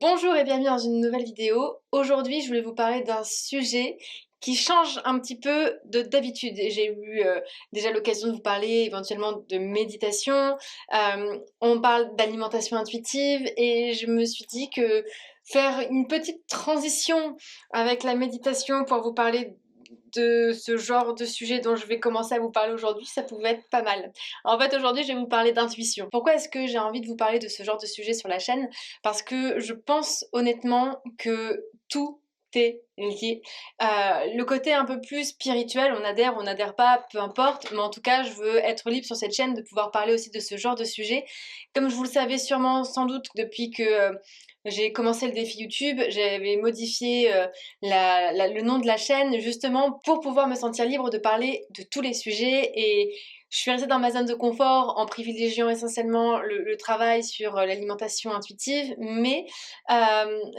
Bonjour et bienvenue dans une nouvelle vidéo. Aujourd'hui, je voulais vous parler d'un sujet qui change un petit peu de d'habitude. J'ai eu déjà l'occasion de vous parler éventuellement de méditation. On parle d'alimentation intuitive et je me suis dit que faire une petite transition avec la méditation pour vous parler de ce genre de sujet dont je vais commencer à vous parler aujourd'hui, ça pouvait être pas mal. En fait, aujourd'hui, je vais vous parler d'intuition. Pourquoi est-ce que j'ai envie de vous parler de ce genre de sujet sur la chaîne? Parce que je pense honnêtement que tout est lié. Le côté un peu plus spirituel, on n'adhère pas, peu importe, mais en tout cas, je veux être libre sur cette chaîne de pouvoir parler aussi de ce genre de sujet. Comme vous le savez sûrement, sans doute, depuis que j'ai commencé le défi YouTube, j'avais modifié le nom de la chaîne justement pour pouvoir me sentir libre de parler de tous les sujets et je suis restée dans ma zone de confort en privilégiant essentiellement le travail sur l'alimentation intuitive, mais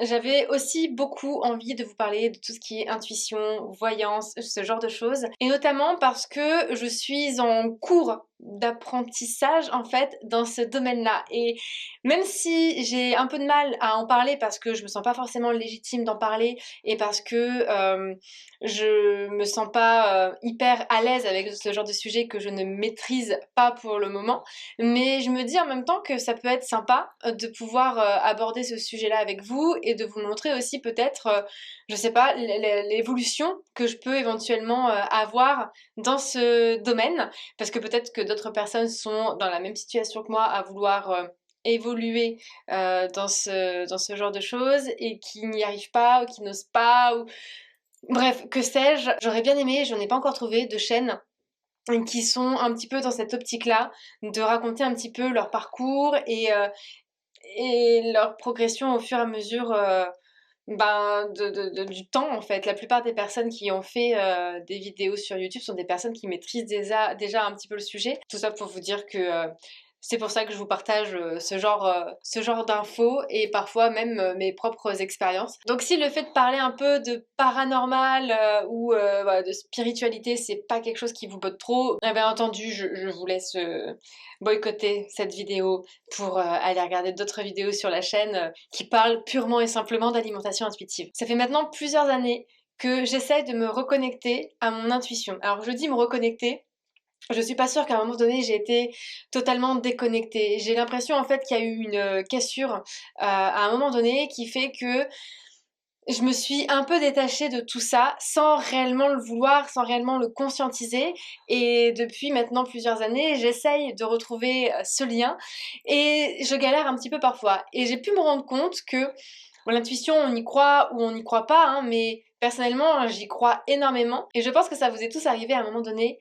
j'avais aussi beaucoup envie de vous parler de tout ce qui est intuition, voyance, ce genre de choses. Et notamment parce que je suis en cours d'apprentissage en fait dans ce domaine-là. Et même si j'ai un peu de mal à en parler parce que je me sens pas forcément légitime d'en parler et parce que je me sens pas hyper à l'aise avec ce genre de sujet que je ne maîtrise pas pour le moment, mais je me dis en même temps que ça peut être sympa de pouvoir aborder ce sujet-là avec vous et de vous montrer aussi peut-être, je sais pas, l'évolution que je peux éventuellement avoir dans ce domaine, parce que peut-être que d'autres personnes sont dans la même situation que moi à vouloir évoluer dans ce genre de choses et qui n'y arrivent pas ou qui n'osent pas ou bref, que sais-je. J'aurais bien aimé, j'en ai pas encore trouvé de chaînes qui sont un petit peu dans cette optique-là, de raconter un petit peu leur parcours et leur progression au fur et à mesure du temps en fait. La plupart des personnes qui ont fait des vidéos sur YouTube sont des personnes qui maîtrisent déjà un petit peu le sujet. Tout ça pour vous dire que c'est pour ça que je vous partage ce genre d'infos et parfois même mes propres expériences. Donc si le fait de parler un peu de paranormal ou voilà, de spiritualité, c'est pas quelque chose qui vous botte trop, eh bien entendu, je vous laisse boycotter cette vidéo pour aller regarder d'autres vidéos sur la chaîne qui parlent purement et simplement d'alimentation intuitive. Ça fait maintenant plusieurs années que j'essaye de me reconnecter à mon intuition. Alors je dis me reconnecter, je suis pas sûre qu'à un moment donné j'ai été totalement déconnectée. J'ai l'impression en fait qu'il y a eu une cassure à un moment donné qui fait que je me suis un peu détachée de tout ça sans réellement le vouloir, sans réellement le conscientiser. Et depuis maintenant plusieurs années, j'essaye de retrouver ce lien et je galère un petit peu parfois. Et j'ai pu me rendre compte que bon, l'intuition, on y croit ou on n'y croit pas, hein, mais personnellement, j'y crois énormément. Et je pense que ça vous est tous arrivé à un moment donné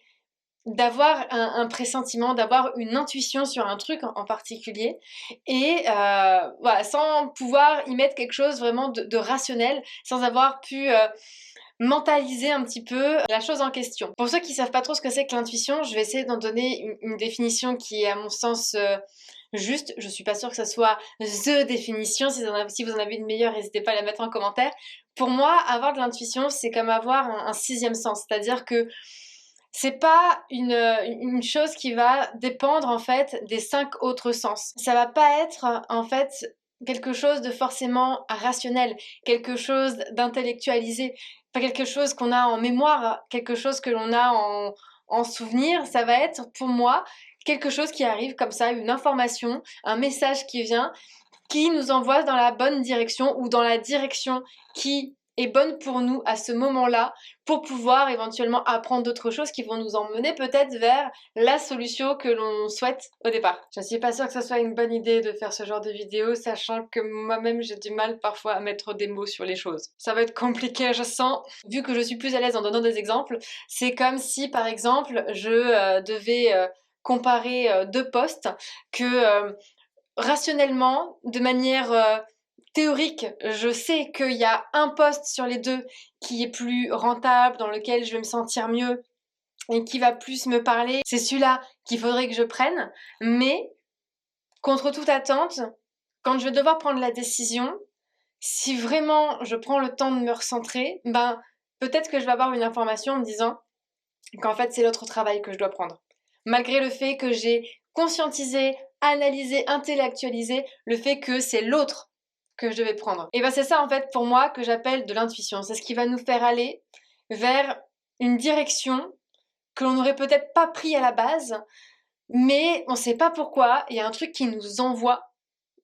d'avoir un pressentiment, d'avoir une intuition sur un truc en particulier et voilà, sans pouvoir y mettre quelque chose vraiment de rationnel, sans avoir pu mentaliser un petit peu la chose en question. Pour ceux qui savent pas trop ce que c'est que l'intuition, je vais essayer d'en donner une définition qui est à mon sens juste. Je suis pas sûre que ça soit THE définition. Si vous en avez une meilleure, n'hésitez pas à la mettre en commentaire. Pour moi, avoir de l'intuition, c'est comme avoir un sixième sens, c'est-à-dire que c'est pas une chose qui va dépendre en fait des 5 autres sens. Ça va pas être en fait quelque chose de forcément rationnel, quelque chose d'intellectualisé, pas quelque chose qu'on a en mémoire, quelque chose que l'on a en souvenir. Ça va être pour moi quelque chose qui arrive comme ça, une information, un message qui vient, qui nous envoie dans la bonne direction ou dans la direction qui est bonne pour nous à ce moment-là pour pouvoir éventuellement apprendre d'autres choses qui vont nous emmener peut-être vers la solution que l'on souhaite au départ. Je ne suis pas sûre que ce soit une bonne idée de faire ce genre de vidéo, sachant que moi-même j'ai du mal parfois à mettre des mots sur les choses. Ça va être compliqué, je sens. Vu que je suis plus à l'aise en donnant des exemples, c'est comme si par exemple je devais comparer deux postes que rationnellement, de manière théorique, je sais qu'il y a un poste sur les deux qui est plus rentable, dans lequel je vais me sentir mieux et qui va plus me parler. C'est celui-là qu'il faudrait que je prenne. Mais, contre toute attente, quand je vais devoir prendre la décision, si vraiment je prends le temps de me recentrer, ben peut-être que je vais avoir une information en me disant qu'en fait c'est l'autre travail que je dois prendre. Malgré le fait que j'ai conscientisé, analysé, intellectualisé le fait que c'est l'autre que je devais prendre. Et ben c'est ça en fait pour moi que j'appelle de l'intuition. C'est ce qui va nous faire aller vers une direction que l'on n'aurait peut-être pas pris à la base, mais on sait pas pourquoi, il y a un truc qui nous envoie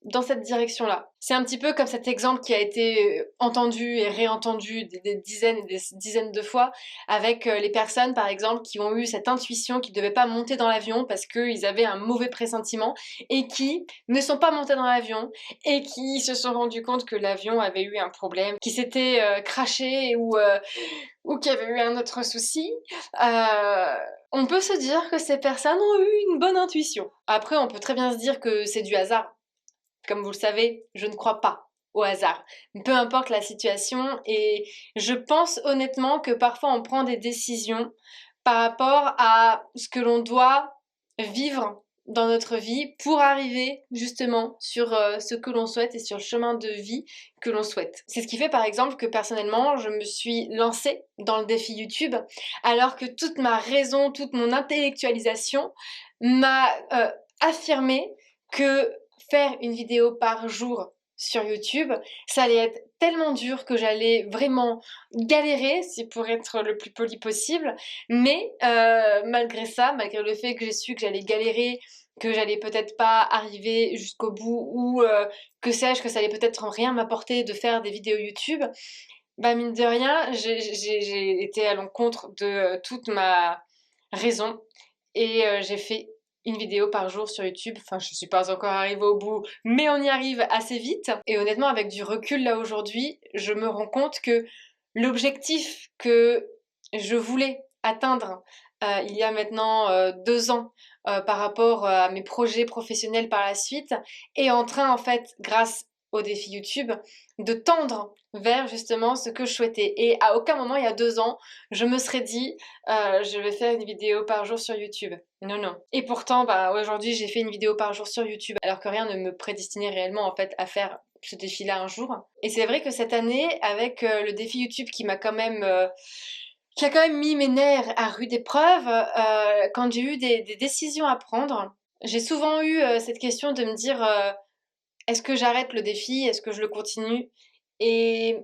dans cette direction-là. C'est un petit peu comme cet exemple qui a été entendu et réentendu des dizaines et des dizaines de fois avec les personnes, par exemple, qui ont eu cette intuition qu'ils ne devaient pas monter dans l'avion parce qu'ils avaient un mauvais pressentiment et qui ne sont pas montés dans l'avion et qui se sont rendus compte que l'avion avait eu un problème, qui s'était crashé ou qu'il y avait eu un autre souci. On peut se dire que ces personnes ont eu une bonne intuition. Après, on peut très bien se dire que c'est du hasard. Comme vous le savez, je ne crois pas au hasard. Peu importe la situation, et je pense honnêtement que parfois on prend des décisions par rapport à ce que l'on doit vivre dans notre vie pour arriver justement sur ce que l'on souhaite et sur le chemin de vie que l'on souhaite. C'est ce qui fait par exemple que personnellement je me suis lancée dans le défi YouTube alors que toute ma raison, toute mon intellectualisation m'a affirmé que faire une vidéo par jour sur YouTube, ça allait être tellement dur que j'allais vraiment galérer, si pour être le plus poli possible, mais malgré ça, malgré le fait que j'ai su que j'allais galérer, que j'allais peut-être pas arriver jusqu'au bout, ou que sais-je, que ça allait peut-être rien m'apporter de faire des vidéos YouTube, bah mine de rien, j'ai été à l'encontre de toute ma raison, et j'ai fait une vidéo par jour sur YouTube. Enfin, je suis pas encore arrivée au bout, mais on y arrive assez vite. Et honnêtement, avec du recul là aujourd'hui, je me rends compte que l'objectif que je voulais atteindre il y a maintenant 2 ans par rapport à mes projets professionnels par la suite est en train en fait, grâce au défi YouTube, de tendre vers justement ce que je souhaitais. Et à aucun moment, il y a 2 ans, je me serais dit je vais faire une vidéo par jour sur YouTube. Non, non. Et pourtant, bah, aujourd'hui, j'ai fait une vidéo par jour sur YouTube, alors que rien ne me prédestinait réellement en fait à faire ce défi-là un jour. Et c'est vrai que cette année, avec le défi YouTube qui a quand même mis mes nerfs à rude épreuve, quand j'ai eu des décisions à prendre, j'ai souvent eu cette question de me dire est-ce que j'arrête le défi? Est-ce que je le continue? Et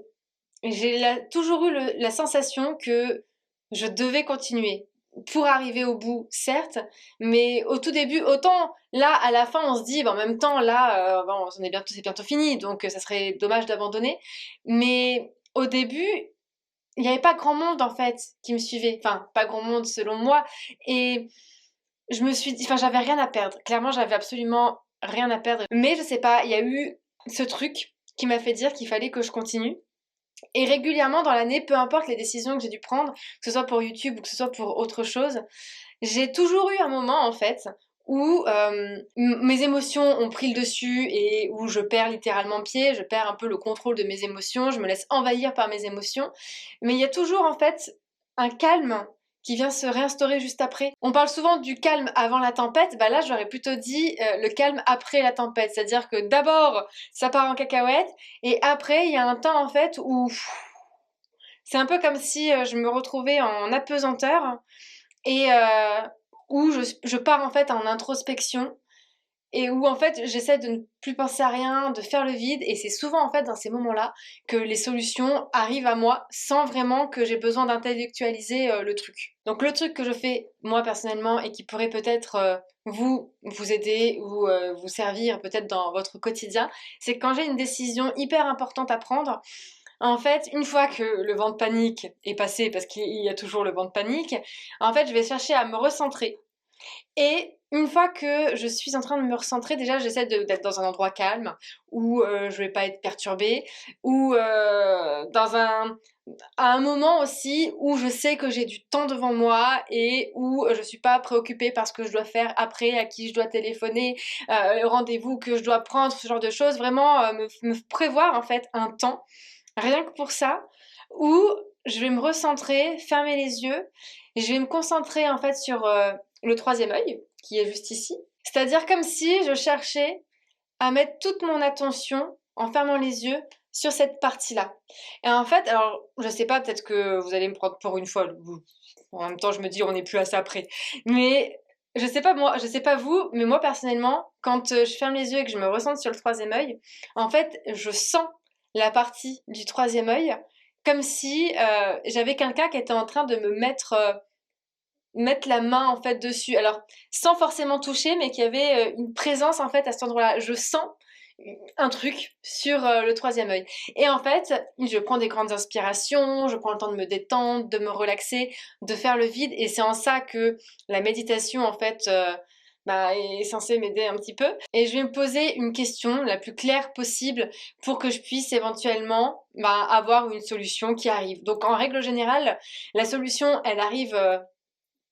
toujours eu la sensation que je devais continuer pour arriver au bout, certes, mais au tout début, autant là, à la fin, on se dit, bah, en même temps, là, bon, c'est bientôt fini, donc ça serait dommage d'abandonner. Mais au début, il n'y avait pas grand monde en fait qui me suivait, enfin pas grand monde selon moi, et je me suis dit, enfin j'avais rien à perdre, clairement j'avais absolument rien à perdre, mais je sais pas, il y a eu ce truc qui m'a fait dire qu'il fallait que je continue. Et régulièrement dans l'année, peu importe les décisions que j'ai dû prendre, que ce soit pour YouTube ou que ce soit pour autre chose, j'ai toujours eu un moment en fait où mes émotions ont pris le dessus et où je perds littéralement pied, je perds un peu le contrôle de mes émotions, je me laisse envahir par mes émotions. Mais il y a toujours en fait un calme qui vient se réinstaurer juste après. On parle souvent du calme avant la tempête, bah là j'aurais plutôt dit le calme après la tempête, c'est-à-dire que d'abord ça part en cacahuète et après il y a un temps en fait où c'est un peu comme si je me retrouvais en apesanteur et où je pars en fait en introspection et où en fait j'essaie de ne plus penser à rien, de faire le vide, et c'est souvent en fait dans ces moments-là que les solutions arrivent à moi sans vraiment que j'ai besoin d'intellectualiser le truc. Donc le truc que je fais moi personnellement et qui pourrait peut-être vous aider ou vous servir peut-être dans votre quotidien, c'est que quand j'ai une décision hyper importante à prendre, en fait, une fois que le vent de panique est passé, parce qu'il y a toujours le vent de panique, en fait, je vais chercher à me recentrer. Et une fois que je suis en train de me recentrer, déjà, j'essaie d'être dans un endroit calme, où je vais pas être perturbée, ou à un moment aussi où je sais que j'ai du temps devant moi et où je suis pas préoccupée par ce que je dois faire après, à qui je dois téléphoner, le rendez-vous que je dois prendre, ce genre de choses. Vraiment, me prévoir en fait un temps rien que pour ça, où je vais me recentrer, fermer les yeux, et je vais me concentrer en fait sur le troisième œil, qui est juste ici. C'est-à-dire comme si je cherchais à mettre toute mon attention, en fermant les yeux, sur cette partie-là. Et en fait, alors, je sais pas, peut-être que vous allez me prendre pour une folle. En même temps, je me dis, on n'est plus à ça près. Mais je sais pas vous, mais moi personnellement, quand je ferme les yeux et que je me ressens sur le troisième œil, en fait, je sens la partie du troisième œil comme si j'avais quelqu'un qui était en train de me mettre la main en fait dessus. Alors, sans forcément toucher, mais qu'il y avait une présence en fait à cet endroit-là. Je sens un truc sur le troisième œil. Et en fait, je prends des grandes inspirations, je prends le temps de me détendre, de me relaxer, de faire le vide. Et c'est en ça que la méditation, en fait, est censée m'aider un petit peu. Et je vais me poser une question la plus claire possible pour que je puisse éventuellement avoir une solution qui arrive. Donc, en règle générale, la solution, elle arrive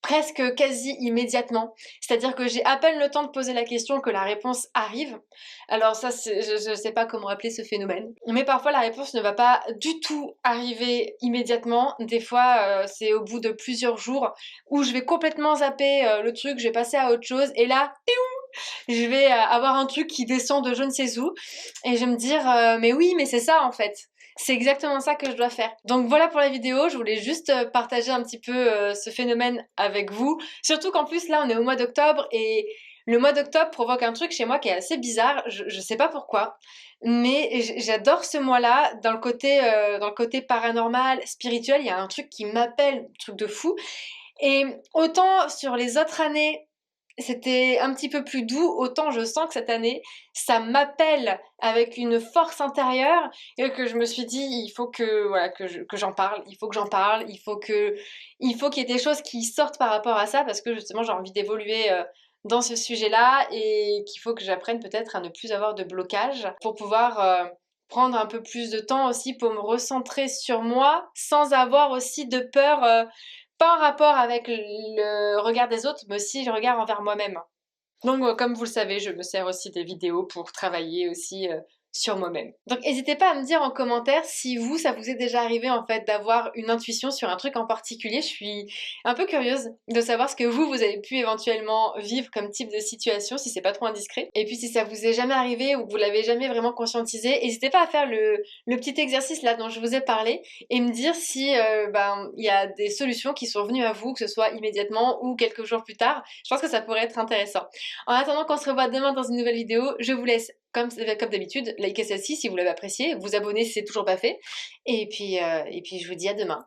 presque quasi immédiatement. C'est-à-dire que j'ai à peine le temps de poser la question que la réponse arrive. Alors ça, je ne sais pas comment appeler ce phénomène. Mais parfois, la réponse ne va pas du tout arriver immédiatement. Des fois, c'est au bout de plusieurs jours où je vais complètement zapper le truc, je vais passer à autre chose. Et là, je vais avoir un truc qui descend de je ne sais où. Et je vais me dire, mais oui, mais c'est ça en fait. C'est exactement ça que je dois faire. Donc voilà pour la vidéo, je voulais juste partager un petit peu ce phénomène avec vous. Surtout qu'en plus là on est au mois d'octobre et le mois d'octobre provoque un truc chez moi qui est assez bizarre, je sais pas pourquoi. Mais j'adore ce mois-là, dans le côté paranormal, spirituel, il y a un truc qui m'appelle, un truc de fou. Et autant sur les autres années, c'était un petit peu plus doux, autant je sens que cette année, ça m'appelle avec une force intérieure et que je me suis dit, il faut que, voilà, que j'en parle, il faut que j'en parle, il faut qu'il y ait des choses qui sortent par rapport à ça parce que justement j'ai envie d'évoluer dans ce sujet-là et qu'il faut que j'apprenne peut-être à ne plus avoir de blocage pour pouvoir prendre un peu plus de temps aussi pour me recentrer sur moi sans avoir aussi de peur pas en rapport avec le regard des autres, mais aussi le regard envers moi-même. Donc, comme vous le savez, je me sers aussi des vidéos pour travailler aussi sur moi-même. Donc, n'hésitez pas à me dire en commentaire si vous, ça vous est déjà arrivé en fait d'avoir une intuition sur un truc en particulier. Je suis un peu curieuse de savoir ce que vous avez pu éventuellement vivre comme type de situation, si c'est pas trop indiscret. Et puis, si ça vous est jamais arrivé ou que vous l'avez jamais vraiment conscientisé, n'hésitez pas à faire le petit exercice là dont je vous ai parlé et me dire si il y a des solutions qui sont venues à vous, que ce soit immédiatement ou quelques jours plus tard. Je pense que ça pourrait être intéressant. En attendant qu'on se revoit demain dans une nouvelle vidéo, je vous laisse, comme d'habitude, liker celle-ci si vous l'avez appréciée, vous abonner si c'est toujours pas fait, et puis je vous dis à demain.